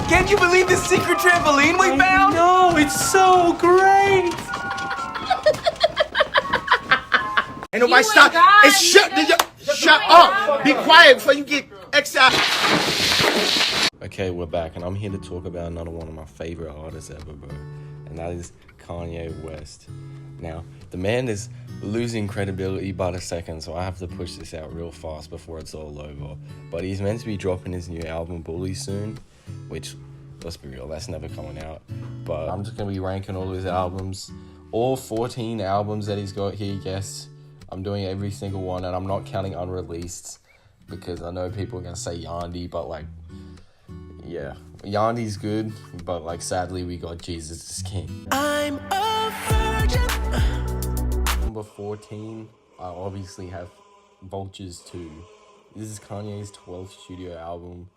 Can't you believe the secret trampoline we found? No, it's so great. Ain't nobody stop. It's shut up. Be quiet before you get exiled. Okay, we're back, and I'm here to talk about another one of my favorite artists ever, bro. And that is Kanye West. Now, the man is losing credibility by the second, so I have to push this out real fast before it's all over. But he's meant to be dropping his new album, Bully, soon, which, let's be real, that's never coming out. But I'm just going to be ranking all his albums. All 14 albums that he's got here, yes. I'm doing every single one, and I'm not counting unreleased, because I know people are going to say Yandy, but like, yeah, Yandy's good, but like sadly we got Jesus is King. I'm a virgin. Number 14, I obviously have Vultures 2. This is Kanye's 12th studio album,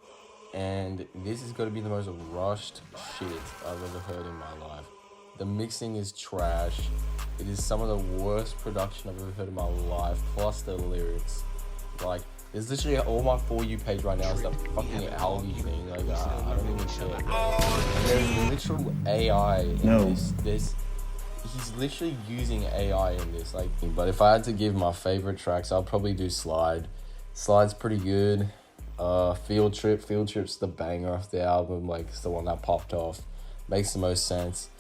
and this is going to be the most rushed shit I've ever heard in my life. The mixing is trash. It is some of the worst production I've ever heard in my life, plus the lyrics. Like, there's literally all my For You page right now is that fucking Alvy thing. Like, I don't even care. And there's literal AI in this. He's literally using AI in this. Like, but if I had to give my favorite tracks, I'll probably do Slide. Slide's pretty good. Field Trip's the banger of the album. Like, it's the one that popped off. Makes the most sense.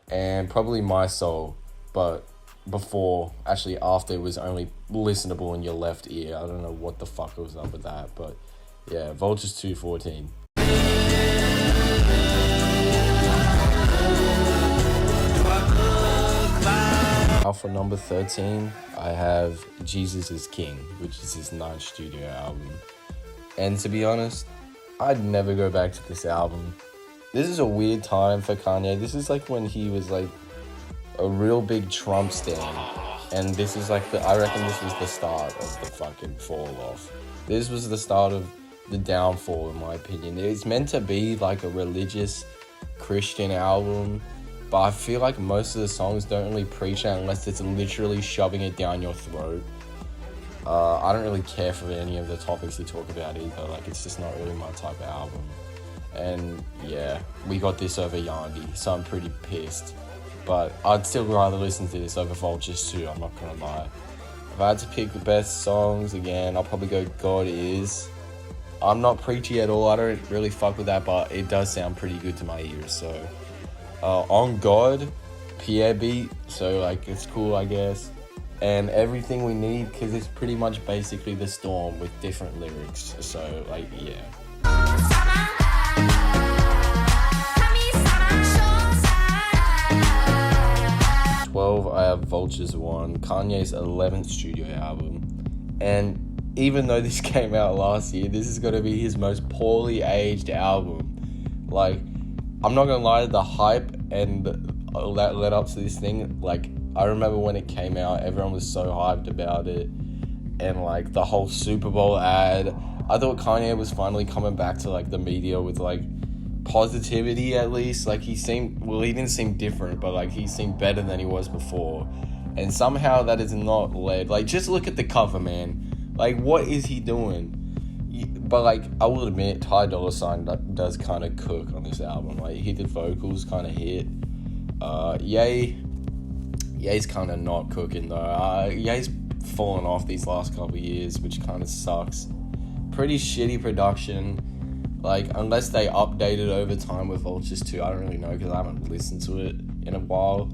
And probably My Soul. But after it was only listenable in your left ear. I don't know what the fuck was up with that, but yeah, Vultures 214. Now for number 13, I have Jesus is King, which is his 9th studio album. And to be honest, I'd never go back to this album. This is a weird time for Kanye. This is like when he was like a real big Trump stan. And this is like I reckon this was the start of the fucking fall off. This was the start of the downfall, in my opinion. It's meant to be like a religious Christian album, but I feel like most of the songs don't really preach it unless it's literally shoving it down your throat. I don't really care for any of the topics he talk about either. Like, it's just not really my type of album. And yeah, we got this over Yandy, so I'm pretty pissed. But I'd still rather listen to this over Vultures 2, I'm not gonna lie. If I had to pick the best songs, again, I'll probably go God Is. I'm not preachy at all, I don't really fuck with that, but it does sound pretty good to my ears, so. On God, Pierre beat, so like, it's cool, I guess. And Everything We Need, because it's pretty much basically The Storm with different lyrics, so like, yeah. 12, I have Vultures 1, Kanye's 11th studio album. And even though this came out last year, this is going to be his most poorly aged album. Like, I'm not going to lie, the hype and that led up to this thing, like, I remember when it came out, everyone was so hyped about it. And, like, the whole Super Bowl ad, I thought Kanye was finally coming back to, like, the media with, like, positivity at least. Like, he didn't seem different, but like he seemed better than he was before, and somehow that is not led. Like, just look at the cover, man. Like, what is he doing? But like, I will admit, Ty Dolla $ign does kind of cook on this album. Like, he did vocals kind of hit. Ye's kind of not cooking though. Ye's fallen off these last couple of years, which kind of sucks. Pretty shitty production. Like, unless they update it over time with Vultures 2, I don't really know, because I haven't listened to it in a while.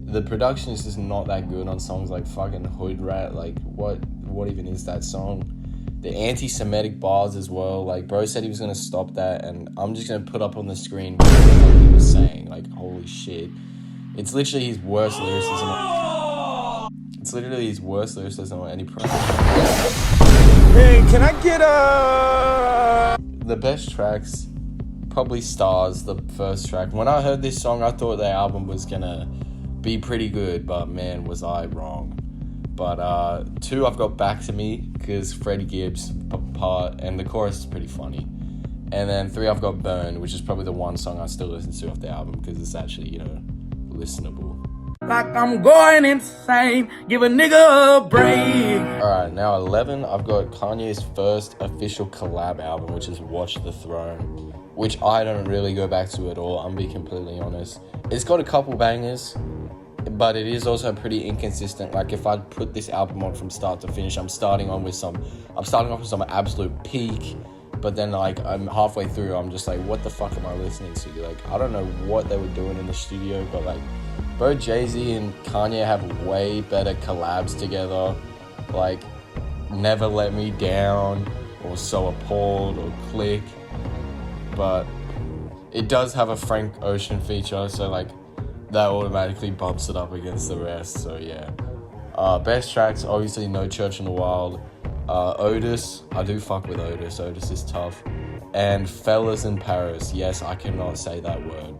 The production is just not that good on songs like fucking Hood Rat. Like, what even is that song? The anti-Semitic bars as well. Like, bro said he was going to stop that, and I'm just going to put up on the screen what he was saying. Like, holy shit. It's literally his worst lyricism. It's literally his worst lyricism on any project. Hey, can I get a... The best tracks, probably Stars, the first track. When I heard this song, I thought the album was gonna be pretty good, but man, was I wrong. But 2, I've got Back to Me, because Freddie Gibbs part, and the chorus is pretty funny. And then 3, I've got Burn, which is probably the one song I still listen to off the album, because it's actually, listenable. Like I'm going insane, give a nigga a break. Alright, now 11, I've got Kanye's first official collab album, which is Watch the Throne, which I don't really go back to at all, I'm being completely honest. It's got a couple bangers, but it is also pretty inconsistent. Like, if I put this album on from start to finish, I'm starting off with some absolute peak, but then like I'm halfway through, I'm just like, what the fuck am I listening to? Like, I don't know what they were doing in the studio, but like, both Jay-Z and Kanye have way better collabs together, like Never Let Me Down, or So Appalled, or Click, but it does have a Frank Ocean feature, so like, that automatically bumps it up against the rest, so yeah. Best tracks, obviously No Church in the Wild. Otis, I do fuck with Otis. Otis is tough. And Fellas in Paris. Yes, I cannot say that word.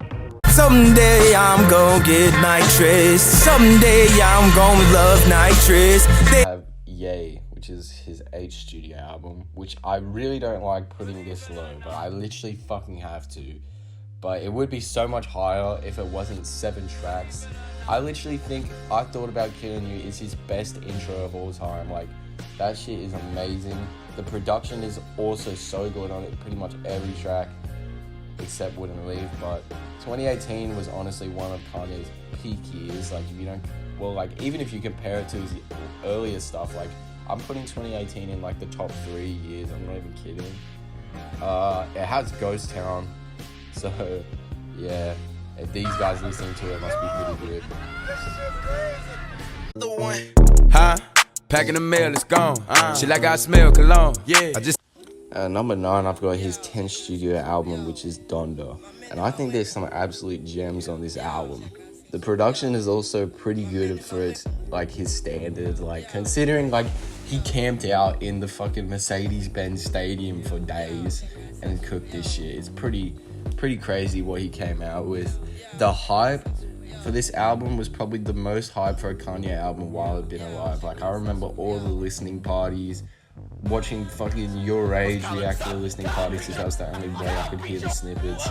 Someday I'm gonna get nitrous. Someday I'm gonna love nitrous. I have Yay, which is his H studio album, which I really don't like putting this low, but I literally fucking have to. But it would be so much higher if it wasn't 7 tracks. I literally think I Thought About Killing You is his best intro of all time. Like, that shit is amazing. The production is also so good on it, pretty much every track except Wouldn't Leave. But 2018 was honestly one of Kanye's peak years. Like, if you don't, well, like, even if you compare it to his earlier stuff, like, I'm putting 2018 in like the top 3 years. I'm not even kidding. It has Ghost Town. So, yeah, if these guys listening to it, must be pretty good. Huh? Packing the mail, it's gone. Shit like I smell cologne. Yeah. Number 9, I've got his 10th studio album, which is Donda. And I think there's some absolute gems on this album. The production is also pretty good for its, like, his standards. Like, considering, like, he camped out in the fucking Mercedes-Benz Stadium for days and cooked this shit. It's pretty crazy what he came out with. The hype for this album was probably the most hype for a Kanye album while it'd been alive. Like, I remember all the listening parties, watching fucking Your Age react to the listening parties because that was the only way I could hear the snippets.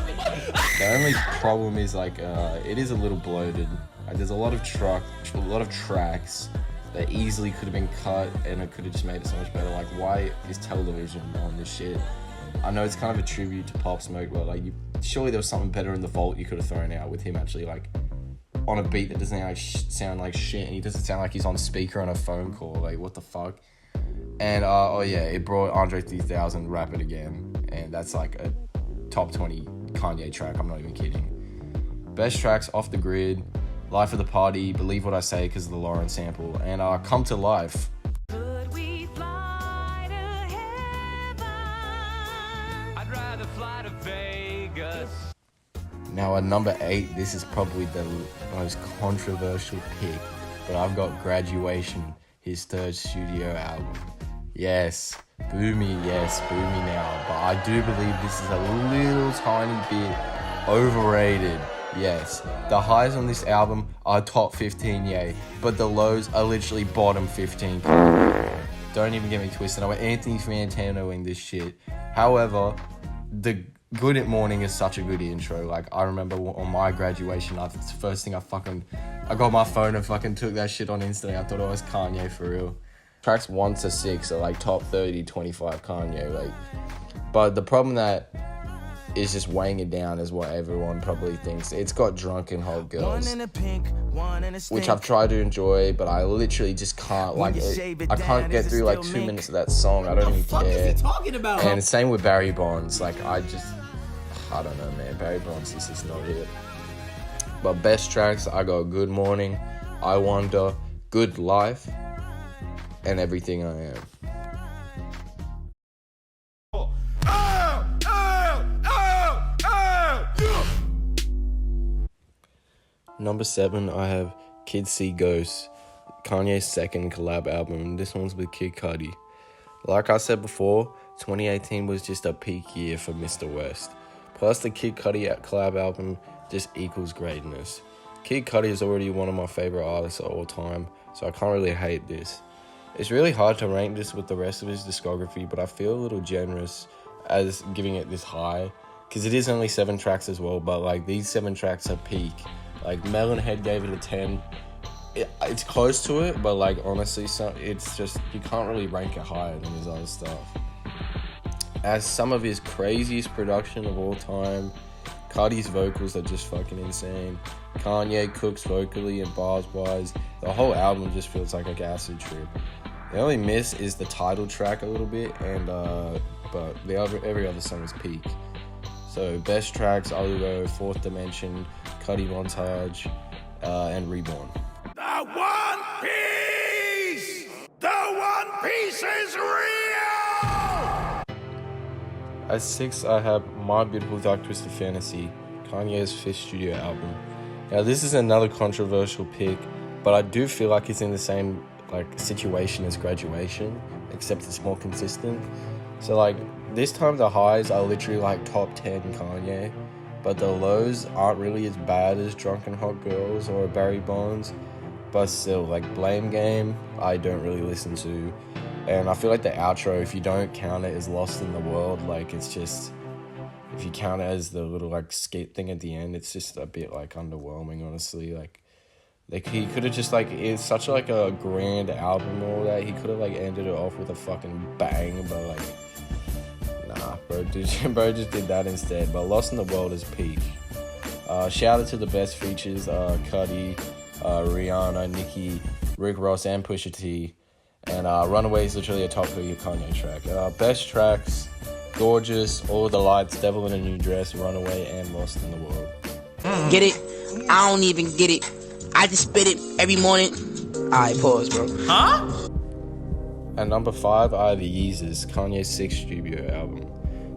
The only problem is, like, it is a little bloated. Like, there's a lot of tracks that easily could have been cut and it could have just made it so much better. Like, why is television on this shit? I know it's kind of a tribute to Pop Smoke, but like, surely there was something better in the vault you could have thrown out with him actually, like, on a beat that doesn't like sound like shit, and he doesn't sound like he's on speaker on a phone call. Like, what the fuck? And oh yeah, it brought Andre 3000 Rap It Again, and that's like a top 20 Kanye track. I'm not even kidding. Best tracks: Off the Grid, Life of the Party, Believe What I Say because of the Lauren sample, and Come to Life. Now at number 8, this is probably the most controversial pick, but I've got Graduation, his 3rd studio album. Yes, boo me now, but I do believe this is a little tiny bit overrated. Yes, the highs on this album are top 15, yay, but the lows are literally bottom 15. Don't even get me twisted, I'm Anthony Fantanoing this shit. However, the Good at Morning is such a good intro. Like, I remember on my graduation night, it's the first thing I got my phone and fucking took that shit on Instagram. I thought it was Kanye for real. Tracks 1 to 6 are like top 30, 25 Kanye. Like, but the problem that is just weighing it down is what everyone probably thinks. It's got Drunken Hot Girls, which I've tried to enjoy, but I literally just can't, like, I can't get through like 2 minutes of that song. I don't even care. And same with Barry Bonds. Like, I don't know, man. Barry Bonds is just not it. But best tracks, I got Good Morning, I Wonder, Good Life, and Everything I Am. Number 7, I have Kids See Ghosts, Kanye's 2nd collab album. This one's with K.I.T. Like I said before, 2018 was just a peak year for Mr. West. Plus, the K.I.T. collab album just equals greatness. K.I.T. is already one of my favorite artists of all time, so I can't really hate this. It's really hard to rank this with the rest of his discography, but I feel a little generous as giving it this high, because it is only 7 tracks as well, but like, these 7 tracks are peak. Like Melonhead gave it a 10. It's close to it, but like honestly, it's just you can't really rank it higher than his other stuff. As some of his craziest production of all time, Cardi's vocals are just fucking insane. Kanye cooks vocally and bars wise. The whole album just feels like a acid trip. The only miss is the title track a little bit, and but every other song is peak. So best tracks: Aluo, Fourth Dimension, Cudi Montage, and Reborn. The One Piece! The One Piece is real! At 6, I have My Beautiful Dark Twisted Fantasy, Kanye's 5th studio album. Now this is another controversial pick, but I do feel like it's in the same like situation as Graduation, except it's more consistent. So like this time the highs are literally like top 10 Kanye, but the lows aren't really as bad as Drunken Hot Girls or Barry Bonds. But still, like Blame Game, I don't really listen to. And I feel like the outro, if you don't count it as Lost in the World, like it's just, if you count it as the little like skate thing at the end, it's just a bit like underwhelming, honestly. Like he could have just like, it's such like a grand album and all that. He could have like ended it off with a fucking bang, but like, nah, bro just did that instead. But Lost in the World is peak. Shout out to the best features, Cudi, Rihanna, Nicki, Rick Ross, and Pusha T. And Runaway is literally a top 3 Kanye track. Best tracks: Gorgeous, All the Lights, Devil in a New Dress, Runaway, and Lost in the World. Get it? I don't even get it. I just spit it every morning. Alright, pause, bro. Huh? At number 5, I have the Yeezus, Kanye's 6th studio album.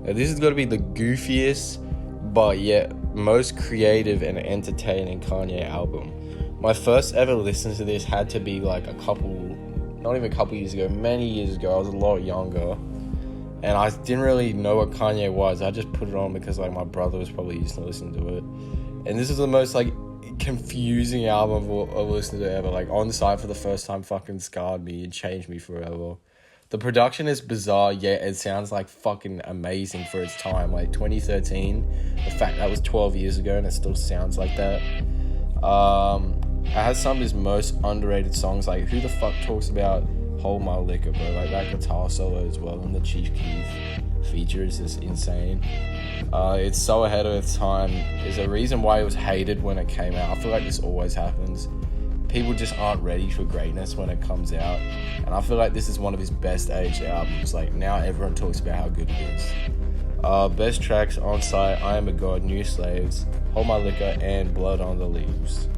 Now, this is going to be the goofiest, but yet most creative and entertaining Kanye album. My first ever listen to this had to be like not even a couple years ago, many years ago. I was a lot younger, and I didn't really know what Kanye was. I just put it on because like my brother was probably used to listen to it. And this is the most like confusing album I've listened to ever. Like On Sight for the first time fucking scarred me and changed me forever. The production is bizarre, yet it sounds like fucking amazing for its time. Like 2013, the fact that was 12 years ago and it still sounds like that. It has some of his most underrated songs, like who the fuck talks about Hold My Liquor, bro? Like that guitar solo as well, and the Chief Keef feature is just insane. It's so ahead of its time. There's a reason why it was hated when it came out. I feel like this always happens. People just aren't ready for greatness when it comes out, and I feel like this is one of his best aged albums. Like now everyone talks about how good it is. Best tracks: On Sight, I Am a God, New Slaves, Hold My Liquor, and Blood on the Leaves.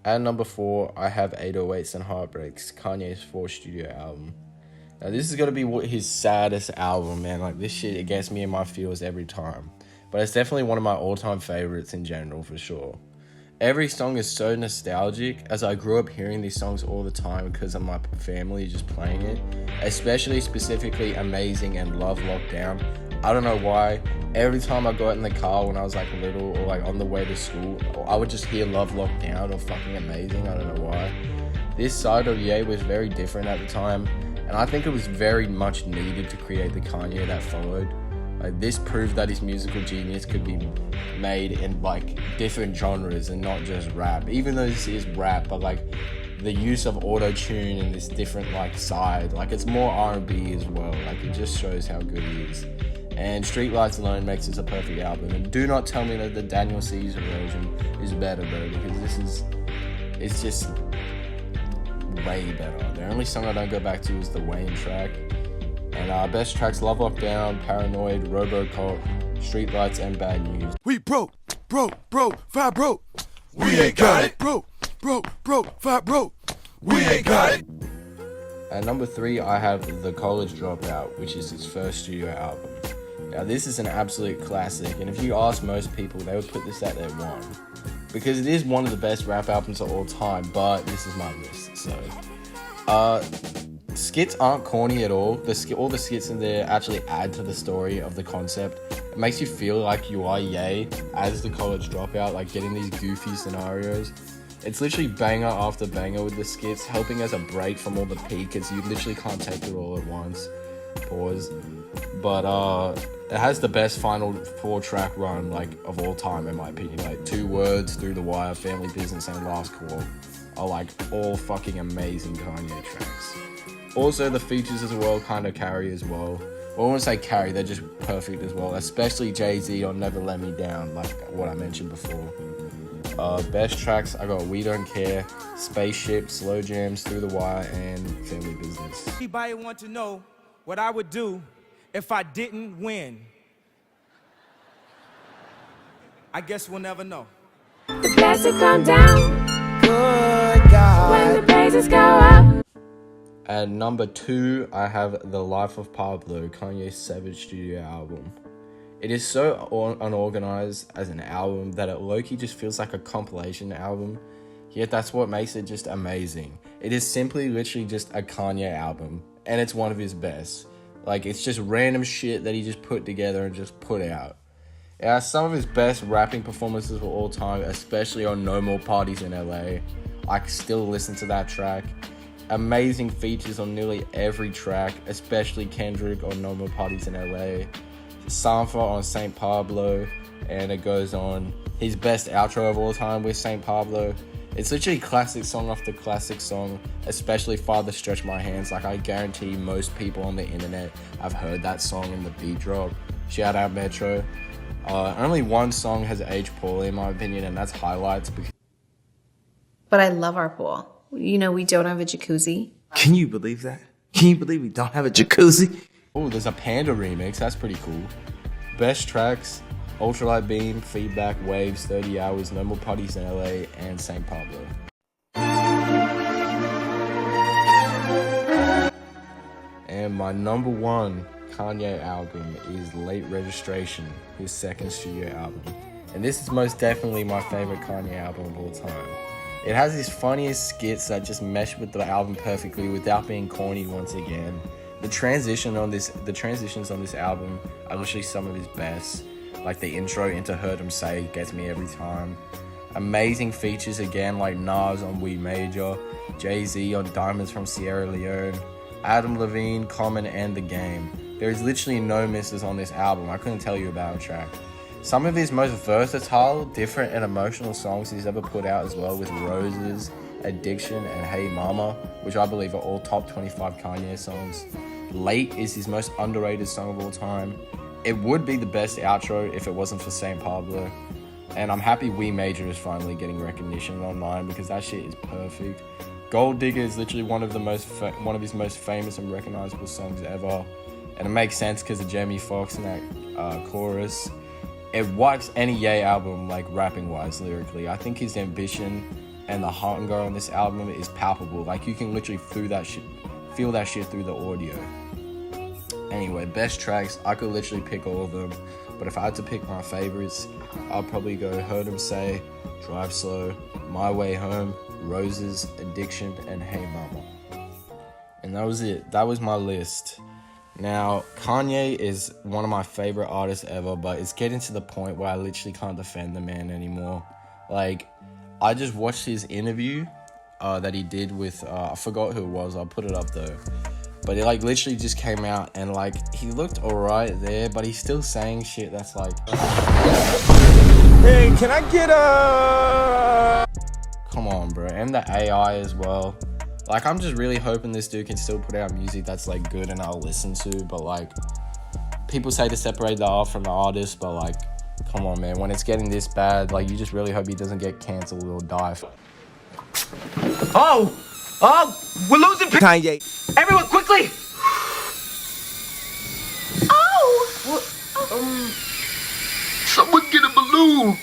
At number 4, I have 808s and Heartbreaks, Kanye's 4th studio album. Now this is gonna be his saddest album, man. Like this shit, it gets me in my feels every time. But it's definitely one of my all-time favorites in general, for sure. Every song is so nostalgic, as I grew up hearing these songs all the time because of my family just playing it. Especially specifically Amazing and Love Lockdown. I don't know why. Every time I got in the car when I was like little or like on the way to school, I would just hear Love Lockdown or fucking Amazing. I don't know why. This side of Ye was very different at the time, and I think it was very much needed to create the Kanye that followed. Like this proved that his musical genius could be made in like different genres and not just rap. Even though this is rap, but like the use of auto-tune and this different like side, like it's more R&B as well. Like it just shows how good he is. And Streetlights alone makes this a perfect album. And do not tell me that the Daniel Caesar version is better, bro, because it's just way better. The only song I don't go back to is the Wayne track. And best tracks: Love Lockdown, Paranoid, Robocop, Streetlights, and Bad News. We broke, five broke. We ain't got it. Broke, five broke. We ain't got it. At number 3, I have The College Dropout, which is his 1st studio album. Now this is an absolute classic, and if you ask most people, they would put this at their 1. Because it is one of the best rap albums of all time, but this is my list, so. Skits aren't corny at all. All the skits in there actually add to the story of the concept. It makes you feel like you are Ye as the college dropout, like getting these goofy scenarios. It's literally banger after banger with the skits, helping as a break from all the peak, as you literally can't take it all at once. pause. But it has the best final 4-track run like of all time in my opinion. Like 2 Words, Through the Wire, Family Business, and Last Call are like all fucking amazing Kanye tracks. Also the features as well kind of carry as well. I won't say carry, they're just perfect as well. Especially Jay-Z on Never Let Me Down, like what I mentioned before. Best tracks, I got We Don't Care, Spaceship, Slow Jams, Through the Wire, and Family Business. Anybody want to know what I would do if I didn't win? I guess we'll never know. The blessings come down. Good God. When the praises go up. At number 2, I have The Life of Pablo, Kanye's Savage studio album. It is so unorganized as an album that it low-key just feels like a compilation album, yet that's what makes it just amazing. It is simply literally just a Kanye album, and it's one of his best. Like, it's just random shit that he just put together and just put out. It has some of his best rapping performances of all time, especially on No More Parties in LA. I can still listen to that track. Amazing features on nearly every track, especially Kendrick on No More Parties in LA. Sanfa on St. Pablo, and it goes on. His best outro of all time with St. Pablo. It's literally classic song after classic song, especially Father Stretch My Hands. Like, I guarantee most people on the internet have heard that song in the beat drop. Shout out Metro. Only one song has aged poorly in my opinion, and that's Highlights. But I love our pool. You know, we don't have a jacuzzi. Can you believe that? Can you believe we don't have a jacuzzi? Oh, there's a Panda remix. That's pretty cool. Best tracks, Ultralight Beam, Feedback, Waves, 30 Hours, No More Parties in LA, and St. Pablo. And my number 1 Kanye album is Late Registration, his second studio album. And this is most definitely my favorite Kanye album of all time. It has his funniest skits that just mesh with the album perfectly without being corny once again. The transitions on this album are literally some of his best. Like the intro into Heard 'Em Say gets me every time. Amazing features again, like Nas on We Major, Jay-Z on Diamonds from Sierra Leone, Adam Levine, Common, and The Game. There is literally no misses on this album. I couldn't tell you about a track. Some of his most versatile, different, and emotional songs he's ever put out as well, with Roses, Addiction, and Hey Mama, which I believe are all top 25 Kanye songs. Late is his most underrated song of all time. It would be the best outro if it wasn't for St. Pablo. And I'm happy We Major is finally getting recognition online, because that shit is perfect. Gold Digger is literally one of his most famous and recognizable songs ever. And it makes sense because of Jamie Foxx in that chorus. It wipes any Ye album, like rapping wise, lyrically. I think his ambition and the hunger on this album is palpable. Like, you can literally feel that shit through the audio. Anyway, best tracks, I could literally pick all of them, but if I had to pick my favorites, I'd probably go Heard 'Em Say, Drive Slow, My Way Home, Roses, Addiction, and Hey Mama. And that was it. That was my list. Now, Kanye is one of my favorite artists ever, but it's getting to the point where I literally can't defend the man anymore. Like, I just watched his interview that he did with, I forgot who it was, I'll put it up though. But it like literally just came out, and like, he looked alright there, but he's still saying shit that's like, Hey, can I get a... Come on, bro. And the AI as well. Like, I'm just really hoping this dude can still put out music that's like good and I'll listen to, but like, people say to separate the art from the artist, but like, come on, man. When it's getting this bad, like, you just really hope he doesn't get cancelled or die. Oh, we're losing Kanye. Everyone, quickly! Oh! Someone get a balloon.